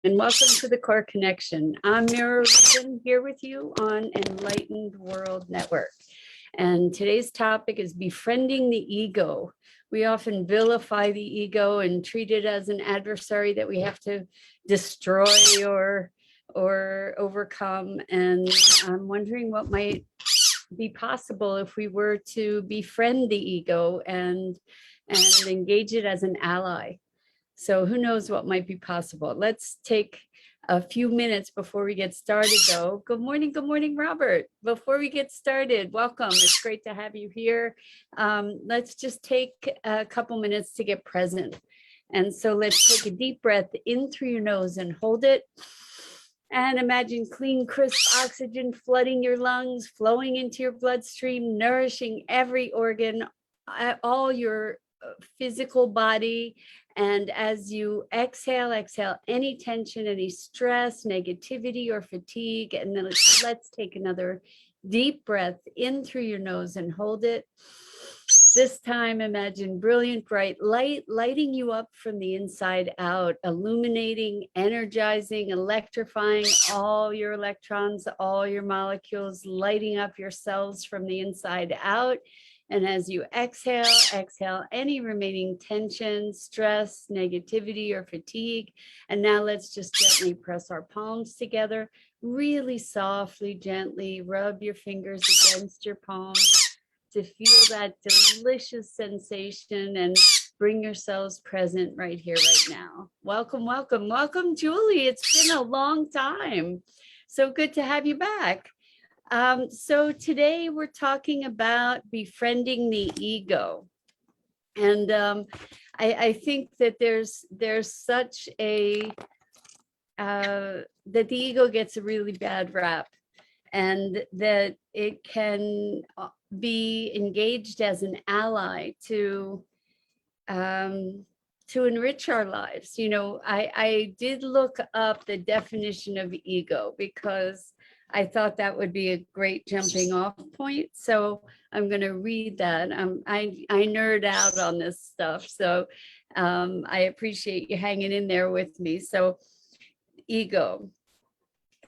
And welcome to the Core Connection. I'm Mira Rubin here with you on Enlightened World Network. And today's topic is befriending the ego. We often vilify the ego and treat it as an adversary that we have to destroy or overcome. And I'm wondering what might be possible if we were to befriend the ego and engage it as an ally. So who knows what might be possible. Let's take a few minutes before we get started, though. Good morning, Robert. Before we get started, welcome. It's great to have you here. Let's just take a couple minutes to get present. And so let's take a deep breath in through your nose and hold it. And imagine clean, crisp oxygen flooding your lungs, flowing into your bloodstream, nourishing every organ, all your physical body. And as you exhale any tension, any stress, negativity, or fatigue. And then let's take another deep breath in through your nose and hold it. This time, imagine brilliant, bright light lighting you up from the inside out, illuminating, energizing, electrifying all your electrons, all your molecules, lighting up your cells from the inside out. And as you exhale any remaining tension, stress, negativity, or fatigue. And now let's just gently press our palms together, really softly, gently rub your fingers against your palms to feel that delicious sensation and bring yourselves present right here, right now. Welcome, Julie. It's been a long time. So good to have you back. So today we're talking about befriending the ego. And I think that there's such a, that the ego gets a really bad rap, and that it can be engaged as an ally to enrich our lives. You know, I did look up the definition of ego because I thought that would be a great jumping off point. So I'm going to read that. I nerd out on this stuff. So I appreciate you hanging in there with me. So ego,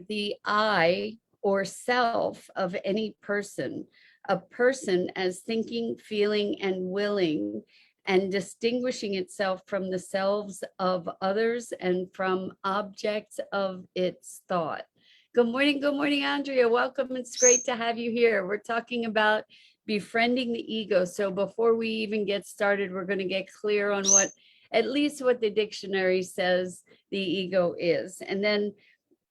the I or self of any person, a person as thinking, feeling, and willing, and distinguishing itself from the selves of others and from objects of its thought. Good morning, Andrea. Welcome. It's great to have you here. We're talking about befriending the ego. So before we even get started, we're going to get clear on at least what the dictionary says the ego is. And then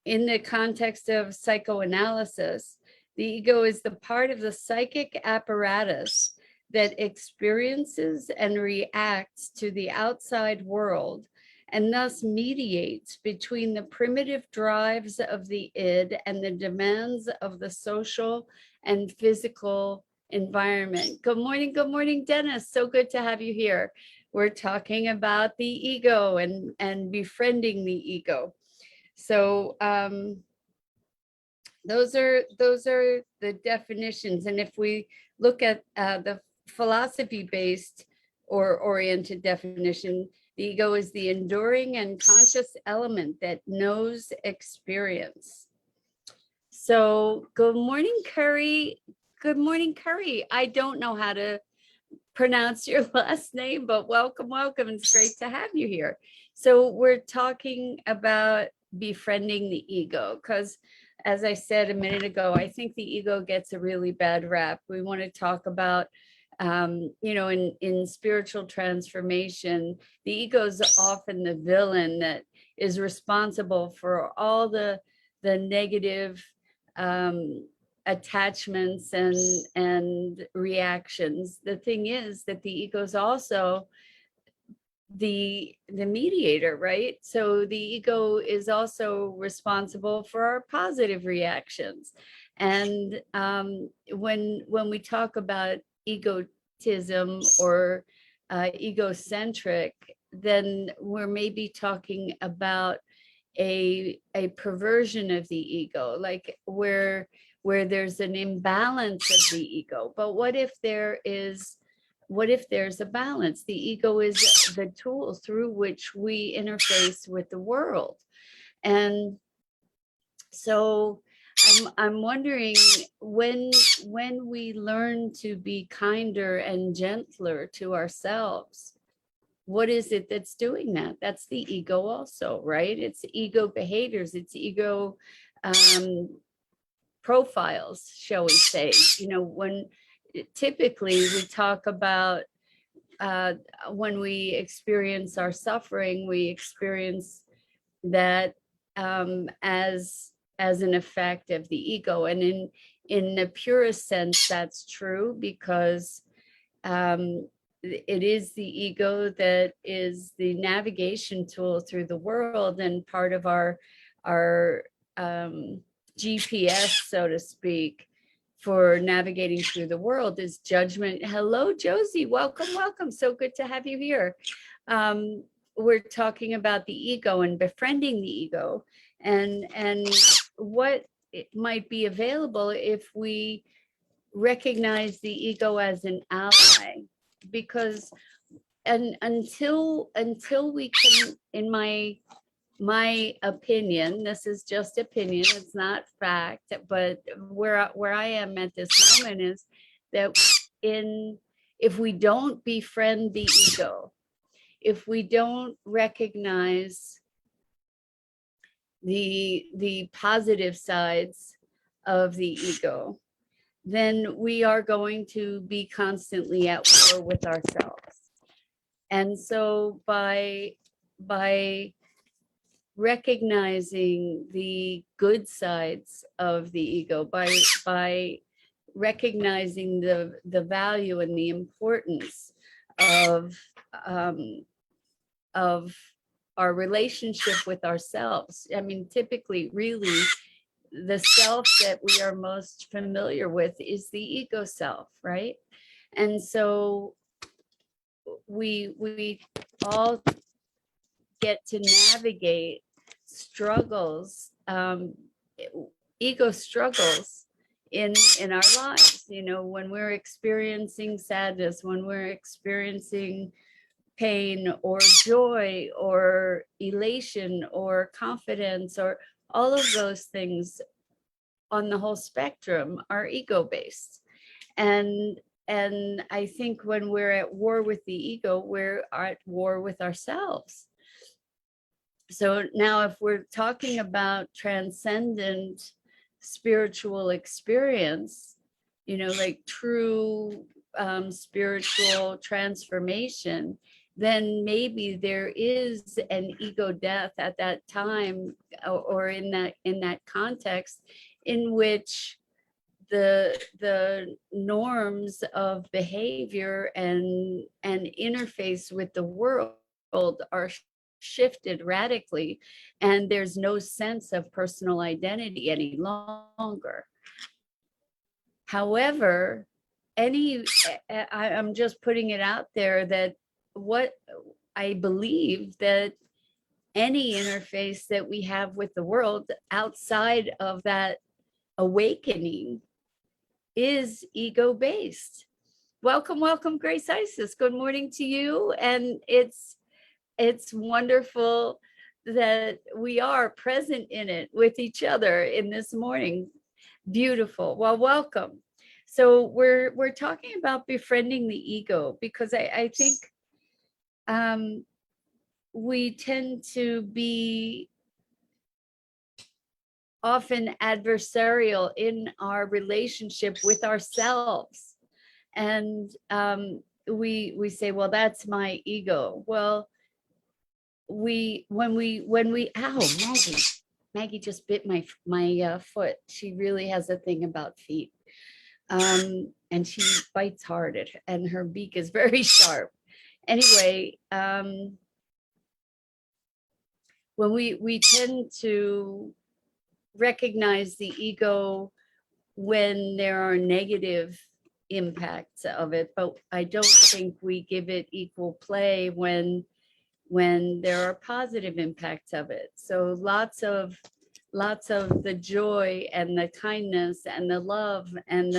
in the context of psychoanalysis, the ego is the part of the psychic apparatus that experiences and reacts to the outside world, and thus mediates between the primitive drives of the id and the demands of the social and physical environment. Good morning, Dennis. So good to have you here. We're talking about the ego and befriending the ego. So those are the definitions. And if we look at the philosophy-based or oriented definition, the ego is the enduring and conscious element that knows experience. So good morning, Curry. Good morning, Curry. I don't know how to pronounce your last name, but welcome. It's great to have you here. So we're talking about befriending the ego because, as I said a minute ago, I think the ego gets a really bad rap. We want to talk about you know, in spiritual transformation, the ego is often the villain that is responsible for all the negative attachments and reactions. The thing is that the ego is also the mediator, right? So the ego is also responsible for our positive reactions. And when we talk about egotism or egocentric, then we're maybe talking about a perversion of the ego, like where there's an imbalance of the ego. But what if there's a balance? The ego is the tool through which we interface with the world. And so I'm wondering, when we learn to be kinder and gentler to ourselves, what is it that's doing that? That's the ego also, right? It's ego behaviors, it's ego profiles, shall we say. When typically we talk about when we experience our suffering, we experience that as an effect of the ego. And in the purest sense, that's true, because it is the ego that is the navigation tool through the world, and part of our GPS, so to speak, for navigating through the world is judgment. Hello, Josie. Welcome, welcome. So good to have you here. We're talking about the ego and befriending the ego, and what it might be available if we recognize the ego as an ally. Because until we can, in my opinion, this is just opinion, it's not fact, but where I am at this moment is that if we don't befriend the ego, if we don't recognize the positive sides of the ego, then we are going to be constantly at war with ourselves. And so by recognizing the good sides of the ego, by recognizing the value and the importance of our relationship with ourselves. I mean, typically, really, the self that we are most familiar with is the ego self, right? And so we all get to navigate struggles, ego struggles in our lives. When we're experiencing sadness, when we're experiencing pain or joy or elation or confidence, or all of those things on the whole spectrum are ego based. And I think when we're at war with the ego, we're at war with ourselves. So now, if we're talking about transcendent spiritual experience, like true spiritual transformation, then maybe there is an ego death at that time, or in that context, in which the norms of behavior and interface with the world are shifted radically, and there's no sense of personal identity any longer. However, I'm just putting it out there that what I believe, that any interface that we have with the world outside of that awakening is ego based. Welcome, welcome, Grace Isis. Good morning to you. And it's wonderful that we are present in it with each other in this morning. Beautiful. Well, welcome. So we're talking about befriending the ego, because I think we tend to be often adversarial in our relationship with ourselves. And we say, well, that's my ego. Well, when we ow, Maggie just bit my foot. She really has a thing about feet. And she bites hard, and her beak is very sharp. Anyway, when we tend to recognize the ego when there are negative impacts of it, but I don't think we give it equal play when there are positive impacts of it. So lots of the joy and the kindness and the love and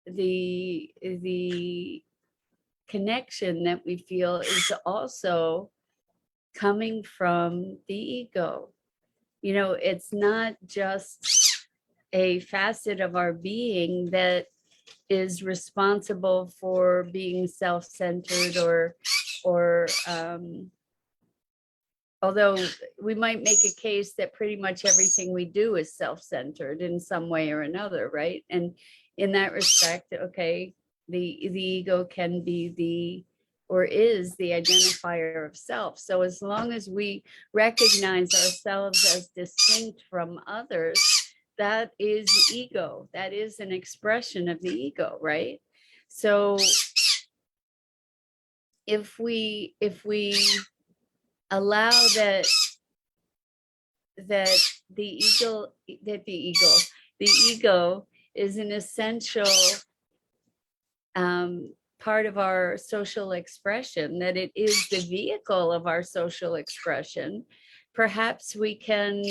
the connection that we feel is also coming from the ego. You know, it's not just a facet of our being that is responsible for being self-centered, or although we might make a case that pretty much everything we do is self-centered in some way or another, right? And in that respect, okay, the ego can be or is the identifier of self. So as long as we recognize ourselves as distinct from others, that is ego. That is an expression of the ego, right? So if we allow that the ego is an essential part of our social expression, that it is the vehicle of our social expression, perhaps we can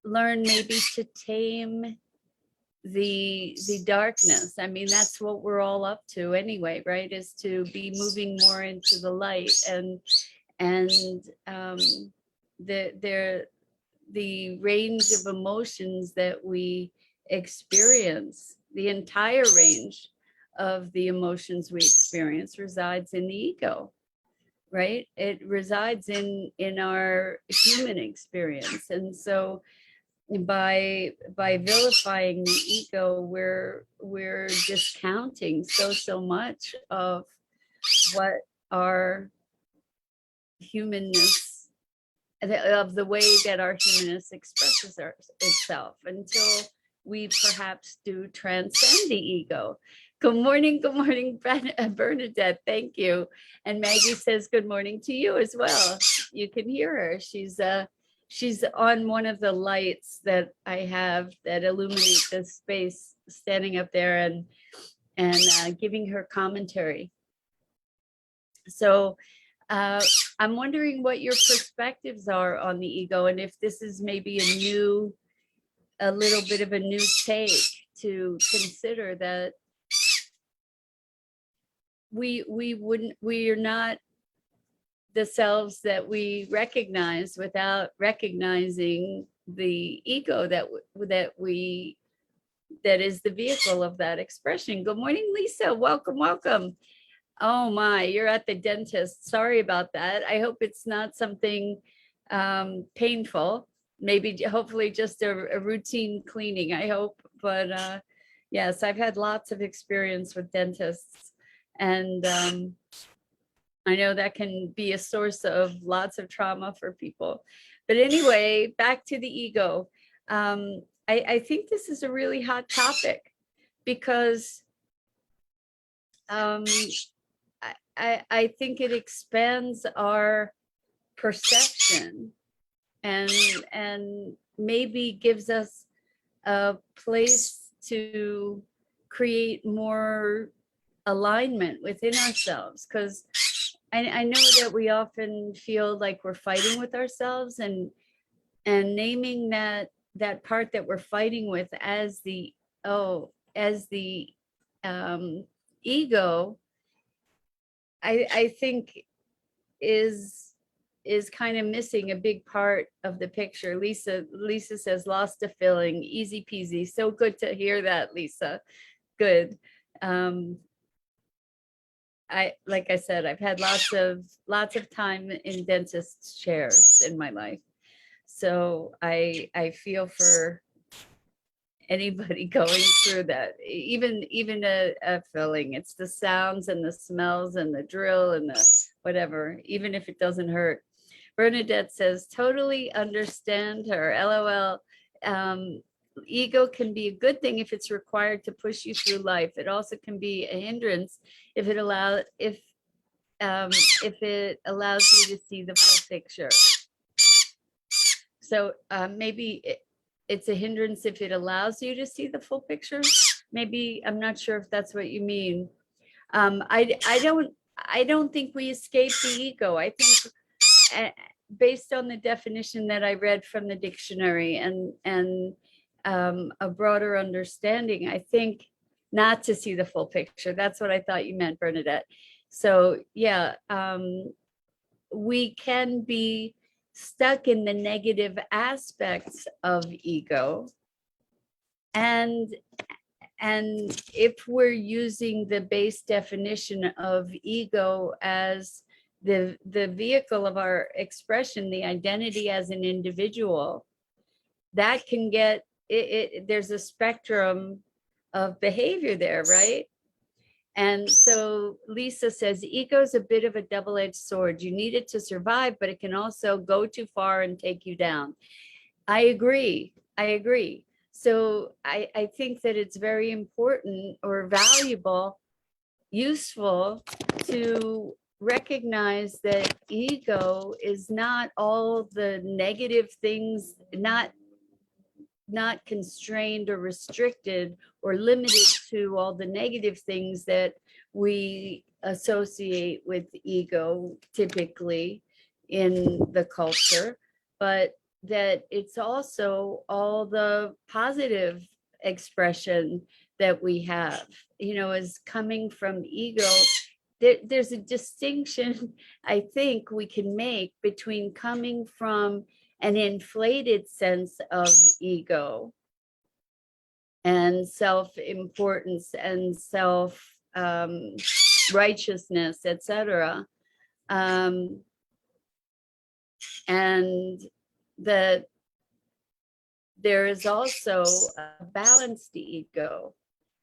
learn maybe to tame the darkness. I mean, that's what we're all up to anyway, right? Is to be moving more into the light, and the range of emotions that we experience, the entire range of the emotions we experience resides in the ego, right? It resides in our human experience. And so by vilifying the ego, we're discounting so much of what our humanness, of the way that our humanness expresses itself, until we perhaps do transcend the ego. Good morning, Bernadette. Thank you. And Maggie says good morning to you as well. You can hear her. She's on one of the lights that I have that illuminate this space, standing up there and giving her commentary. So I'm wondering what your perspectives are on the ego, and if this is maybe a little bit of a new take to consider that we are not the selves that we recognize without recognizing the ego that is the vehicle of that expression. Good morning, Lisa. Welcome. Oh my, you're at the dentist. Sorry about that. I hope it's not something painful. Maybe, hopefully just a routine cleaning, I hope. But yes, I've had lots of experience with dentists, and I know that can be a source of lots of trauma for people. But anyway, back to the ego. I think this is a really hot topic because I think it expands our perception, and maybe gives us a place to create more alignment within ourselves, because I know that we often feel like we're fighting with ourselves, and naming that part that we're fighting with as the ego, I think is kind of missing a big part of the picture. Lisa says lost a filling, easy peasy. So good to hear that, Lisa. Good. Like I said, I've had lots of time in dentist chairs in my life, so I feel for anybody going through that. Even a filling, it's the sounds and the smells and the drill and the whatever, even if it doesn't hurt. Bernadette says totally understand her, LOL. Ego can be a good thing if it's required to push you through life. It also can be a hindrance if it allows you to see the full picture. So maybe it's a hindrance if it allows you to see the full picture. Maybe, I'm not sure if that's what you mean. I don't think we escape the ego. I think based on the definition that I read from the dictionary and a broader understanding, I think not to see the full picture. That's what I thought you meant, Bernadette. So yeah, we can be stuck in the negative aspects of ego. And if we're using the base definition of ego as the vehicle of our expression, the identity as an individual, that can get there's a spectrum of behavior there, right? And so Lisa says, ego is a bit of a double-edged sword. You need it to survive, but it can also go too far and take you down. I agree. So I think that it's very important or valuable, useful to recognize that ego is not all the negative things, not constrained or restricted or limited to all the negative things that we associate with ego typically in the culture, but that it's also all the positive expression that we have, is coming from ego. There's a distinction I think we can make between coming from an inflated sense of ego and self-importance and self righteousness, etc. And that there is also a balanced ego,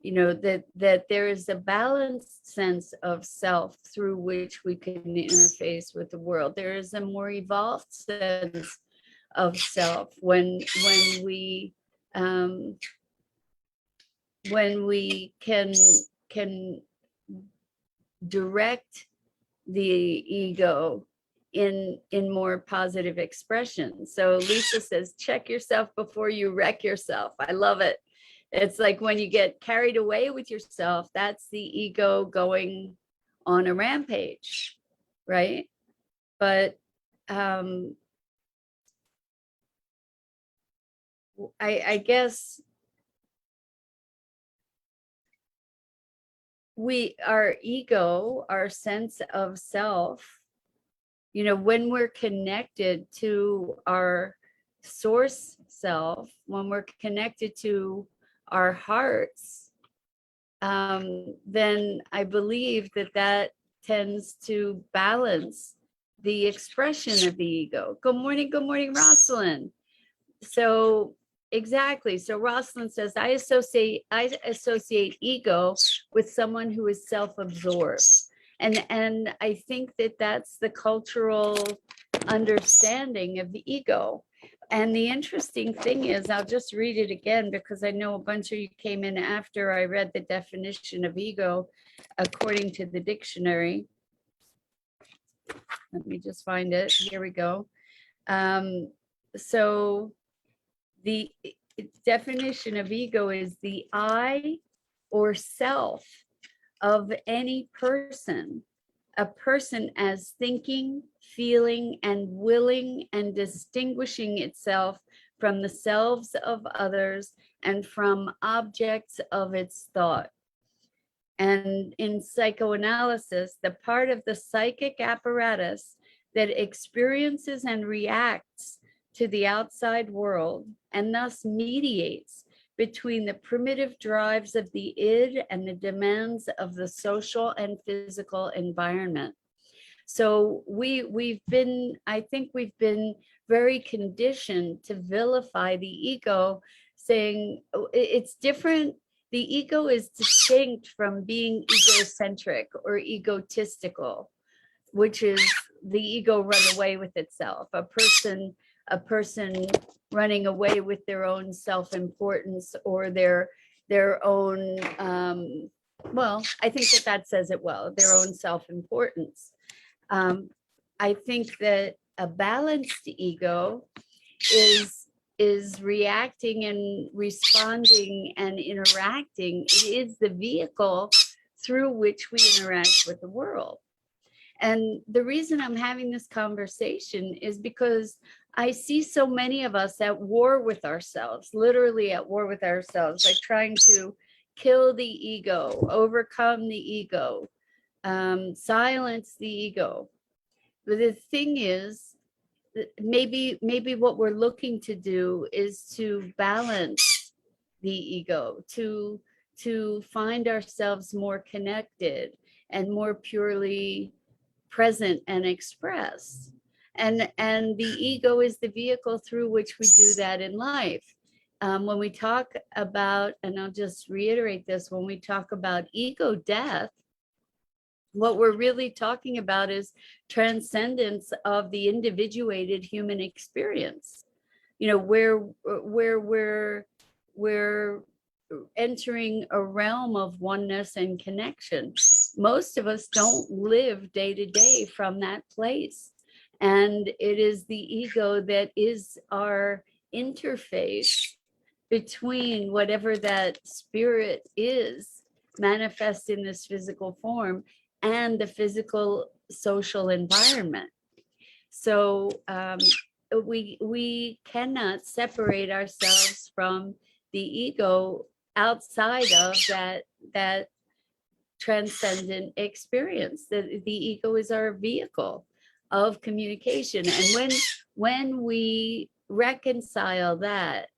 that there is a balanced sense of self through which we can interface with the world. There is a more evolved sense of self when we can direct the ego in more positive expression. So Lisa says, check yourself before you wreck yourself. I love it. It's like when you get carried away with yourself, that's the ego going on a rampage, right? But I guess our ego, our sense of self, when we're connected to our source self, when we're connected to our hearts, then I believe that tends to balance the expression of the ego. Good morning, Rosalind. So exactly. So Rosalind says, I associate ego with someone who is self-absorbed. And I think that that's the cultural understanding of the ego. And the interesting thing is, I'll just read it again because I know a bunch of you came in after I read the definition of ego according to the dictionary. Let me just find it. Here we go. So the definition of ego is the I or self of any person, a person as thinking, feeling, and willing and distinguishing itself from the selves of others and from objects of its thought. And in psychoanalysis, the part of the psychic apparatus that experiences and reacts to the outside world and thus mediates between the primitive drives of the id and the demands of the social and physical environment. So I think we've been very conditioned to vilify the ego, saying it's different. The ego is distinct from being egocentric or egotistical, which is the ego run away with itself. A person running away with their own self-importance or their own, well, I think that says it well, their own self-importance. I think that a balanced ego is reacting and responding and interacting. It is the vehicle through which we interact with the world. And the reason I'm having this conversation is because I see so many of us at war with ourselves, literally at war with ourselves, like trying to kill the ego, overcome the ego, silence the ego. But the thing is, maybe what we're looking to do is to balance the ego, to find ourselves more connected and more purely present and expressed. And the ego is the vehicle through which we do that in life. When we talk about, and I'll just reiterate this, when we talk about ego death, what we're really talking about is transcendence of the individuated human experience. You know, where we're entering a realm of oneness and connection. Most of us don't live day to day from that place. And it is the ego that is our interface between whatever that spirit is manifest in this physical form and the physical social environment. So we cannot separate ourselves from the ego outside of that transcendent experience. The ego is our vehicle of communication, and when we reconcile that,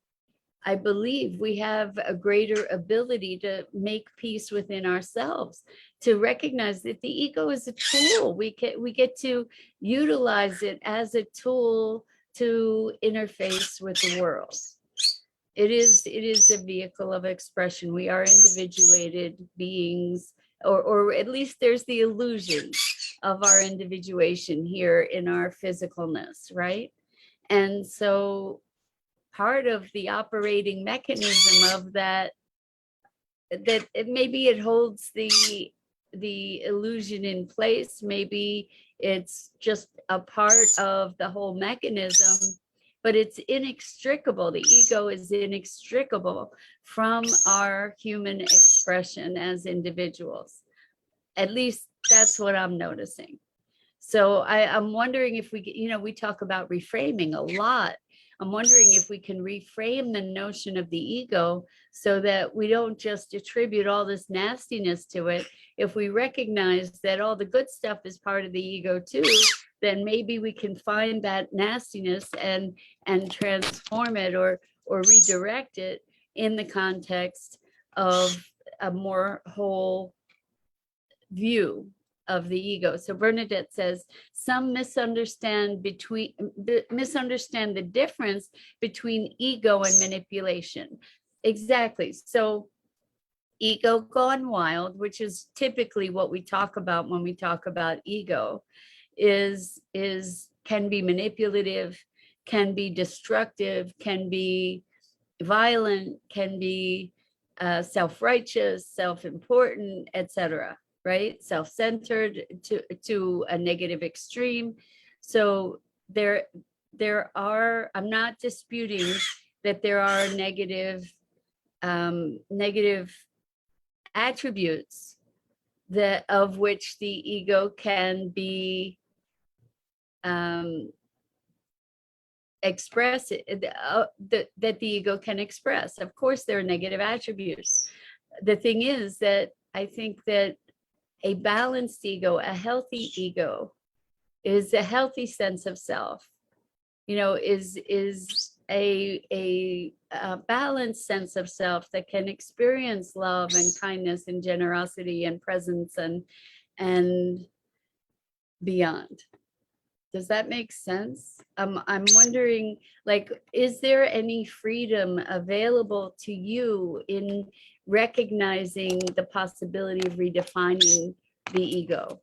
I believe we have a greater ability to make peace within ourselves, to recognize that the ego is a tool. We get to utilize it as a tool to interface with the world. It is a vehicle of expression. We are individuated beings, or at least there's the illusion of our individuation here in our physicalness, right? And so part of the operating mechanism of that maybe it holds the illusion in place, maybe it's just a part of the whole mechanism, but it's inextricable. The ego is inextricable from our human expression as individuals. At least that's what I'm noticing. So I'm wondering if we talk about reframing a lot. I'm wondering if we can reframe the notion of the ego so that we don't just attribute all this nastiness to it. If we recognize that all the good stuff is part of the ego too, then maybe we can find that nastiness and transform it or redirect it in the context of a more whole view of the ego. So Bernadette says, some misunderstand the difference between ego and manipulation. Exactly. So ego gone wild, which is typically what we talk about when we talk about ego, can be manipulative, can be destructive, can be violent, can be self-righteous, self-important, etc. Right? Self-centered to a negative extreme. So there are, I'm not disputing that there are negative attributes that of which the ego can be express that the ego can express. Of course, there are negative attributes. The thing is that I think that a balanced ego, a healthy ego, is a healthy sense of self. Is a balanced sense of self that can experience love and kindness and generosity and presence and beyond. Does that make sense? I'm wondering, like, is there any freedom available to you in recognizing the possibility of redefining the ego?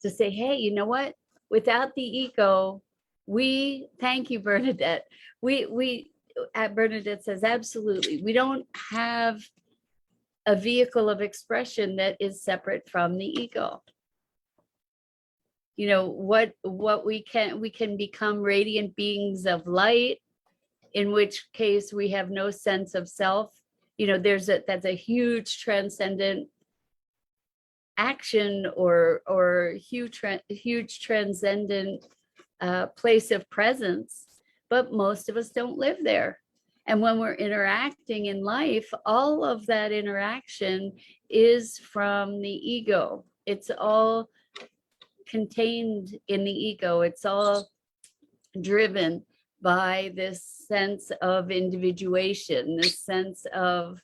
To say, hey, you know what? Without the ego, thank you, Bernadette. Bernadette says, absolutely. We don't have a vehicle of expression that is separate from the ego. What we can become radiant beings of light, in which case we have no sense of self. That's a huge transcendent action or huge transcendent place of presence, but most of us don't live there. And when we're interacting in life, all of that interaction is from the ego. It's all contained in the ego. It's all driven by this sense of individuation, this sense of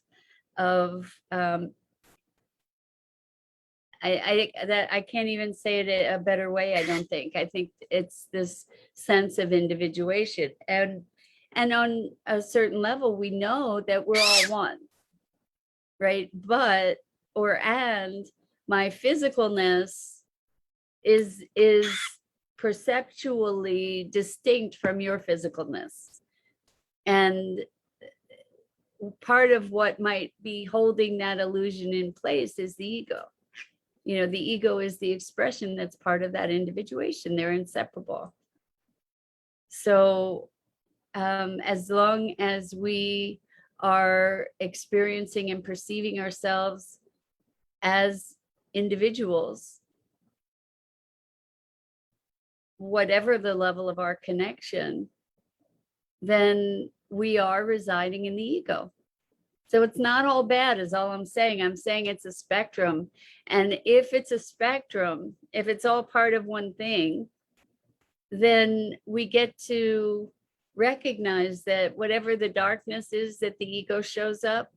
I can't even say it a better way. I don't think. I think it's this sense of individuation, and on a certain level, we know that we're all one, right? But and my physicalness is perceptually distinct from your physicalness, and part of what might be holding that illusion in place is the ego. You know, the ego is the expression that's part of that individuation. They're inseparable. So as long as we are experiencing and perceiving ourselves as individuals, whatever the level of our connection, then we are residing in the ego. So it's not all bad is all I'm saying. I'm saying it's a spectrum. And if it's a spectrum, if it's all part of one thing, then we get to recognize that whatever the darkness is that the ego shows up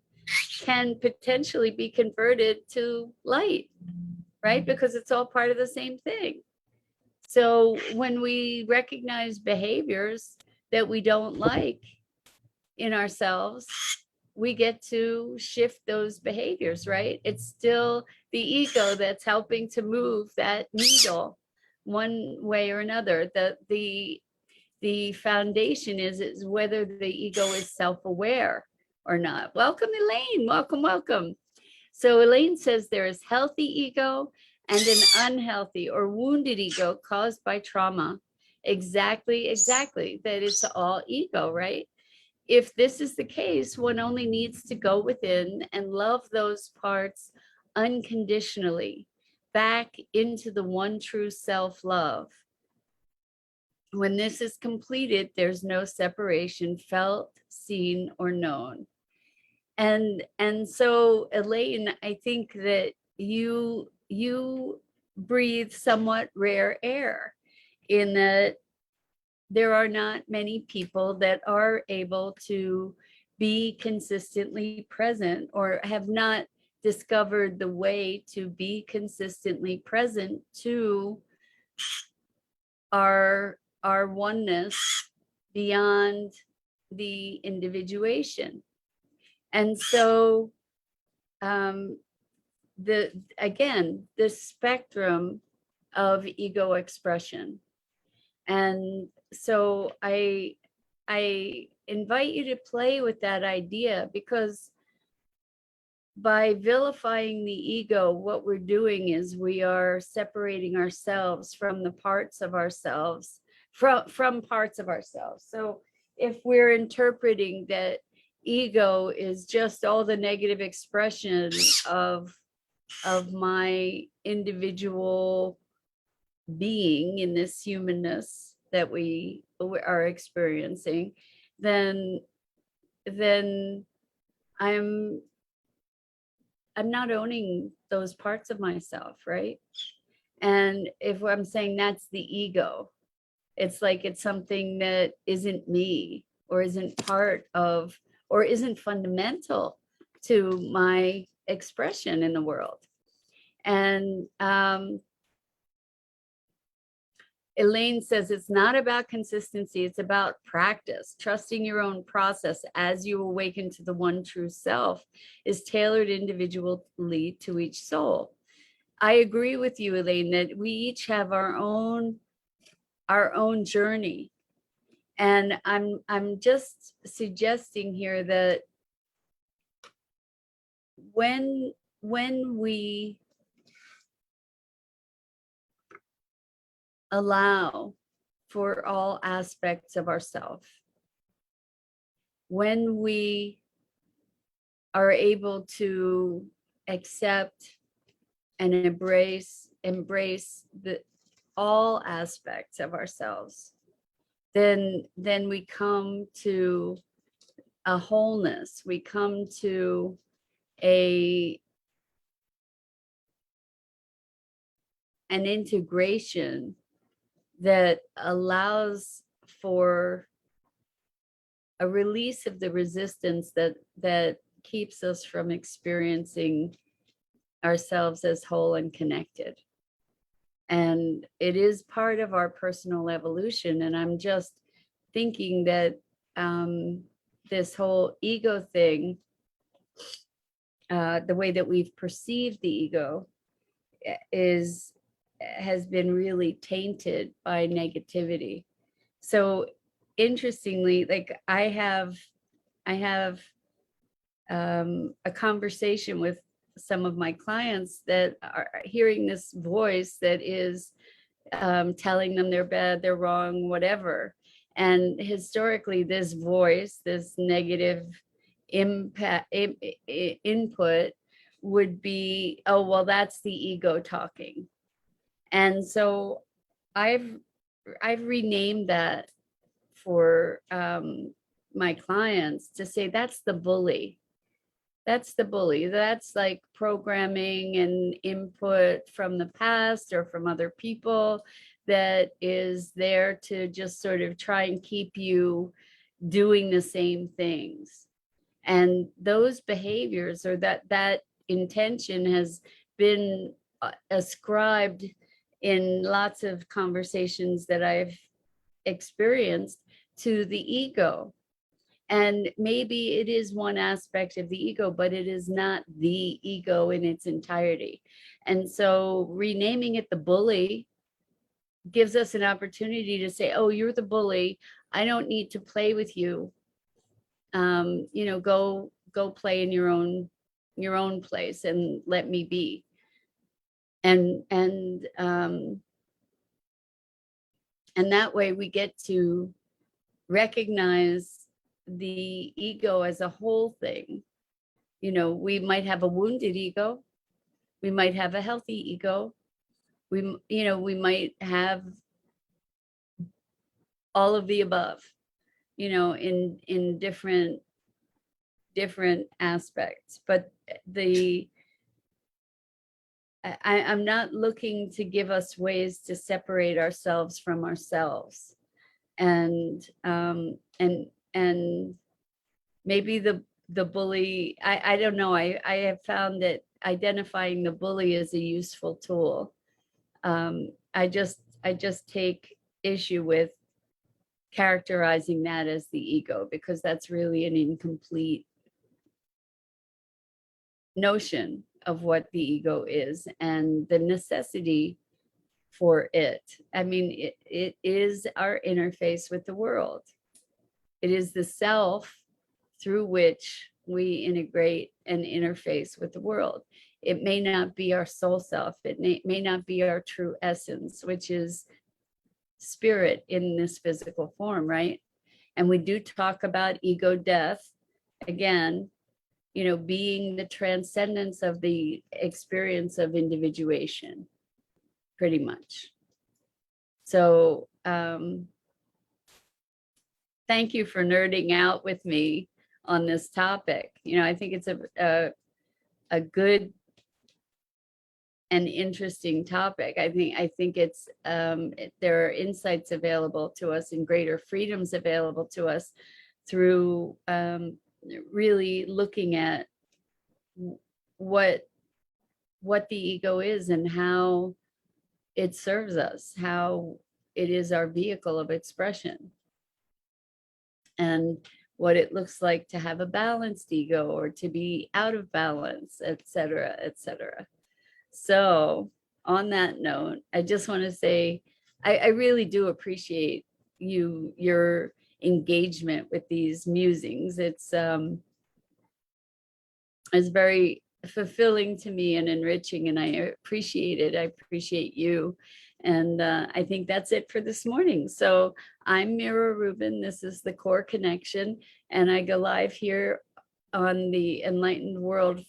can potentially be converted to light, right? Because it's all part of the same thing. So when we recognize behaviors that we don't like in ourselves, we get to shift those behaviors, right? It's still the ego that's helping to move that needle one way or another. The foundation is whether the ego is self-aware or not. Welcome, Elaine. Welcome. So Elaine says there is healthy ego and an unhealthy or wounded ego caused by trauma. Exactly. That it's all ego, right? If this is the case, one only needs to go within and love those parts unconditionally, back into the one true self-love. When this is completed, there's no separation felt, seen, or known. And so, Elaine, I think that you breathe somewhat rare air, in that there are not many people that are able to be consistently present, or have not discovered the way to be consistently present to our oneness beyond the individuation. And so the spectrum of ego expression. And so I invite you to play with that idea, because by vilifying the ego, what we're doing is we are separating ourselves from the parts of ourselves, from parts of ourselves. So if we're interpreting that ego is just all the negative expression of my individual being in this humanness that we are experiencing, then I'm not owning those parts of myself, right? And if I'm saying that's the ego, it's like it's something that isn't me, or isn't part of, or isn't fundamental to my expression in the world. And Elaine says it's not about consistency, it's about practice. Trusting your own process as you awaken to the one true self is tailored individually to each soul. I agree with you, Elaine, that we each have our own journey. And I'm just suggesting here that when we allow for all aspects of ourself, when we are able to accept and embrace the all aspects of ourselves, then we come to a wholeness. We come to a an integration that allows for a release of the resistance that keeps us from experiencing ourselves as whole and connected. And it is part of our personal evolution. And I'm just thinking that this whole ego thing, the way that we've perceived the ego has been really tainted by negativity. So interestingly, like I have a conversation with some of my clients that are hearing this voice that is telling them they're bad, they're wrong, whatever. And historically, this voice, this negative impact input would be, oh, well, that's the ego talking. And so I've renamed that for my clients to say that's the bully. That's the bully. That's like programming and input from the past or from other people that is there to just sort of try and keep you doing the same things. And those behaviors, or that intention, has been ascribed in lots of conversations that I've experienced to the ego. And maybe it is one aspect of the ego, but it is not the ego in its entirety. And so renaming it the bully gives us an opportunity to say, oh, you're the bully. I don't need to play with you. Go play in your own place and let me be. And that way we get to recognize the ego as a whole thing. We might have a wounded ego, we might have a healthy ego, we might have all of the above, in different aspects. But I'm not looking to give us ways to separate ourselves from ourselves. And maybe the bully, I don't know, I have found that identifying the bully is a useful tool. I just take issue with characterizing that as the ego, because that's really an incomplete notion of what the ego is and the necessity for it. I mean, it is our interface with the world. It is the self through which we integrate and interface with the world. It may not be our soul self. It may not be our true essence, which is spirit in this physical form, right? And we do talk about ego death, again, being the transcendence of the experience of individuation, pretty much. So thank you for nerding out with me on this topic. I think it's a good and interesting topic. I think it's there are insights available to us and greater freedoms available to us through really looking at what the ego is and how it serves us, how it is our vehicle of expression, and what it looks like to have a balanced ego or to be out of balance, etc., etc. So on that note, I just want to say, I really do appreciate your engagement with these musings. It's very fulfilling to me and enriching, and I appreciate it. I appreciate you. And I think that's it for this morning. So I'm Mira Rubin. This is the Core Connection, and I go live here on the Enlightened World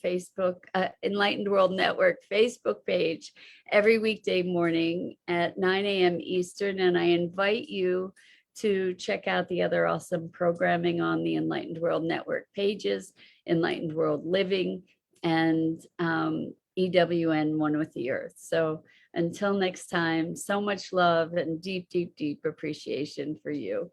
Enlightened World Network Facebook page every weekday morning at 9 a.m. Eastern. And I invite you to check out the other awesome programming on the Enlightened World Network pages, Enlightened World Living, and EWN One with the Earth. So Until next time, so much love and deep, deep, deep appreciation for you.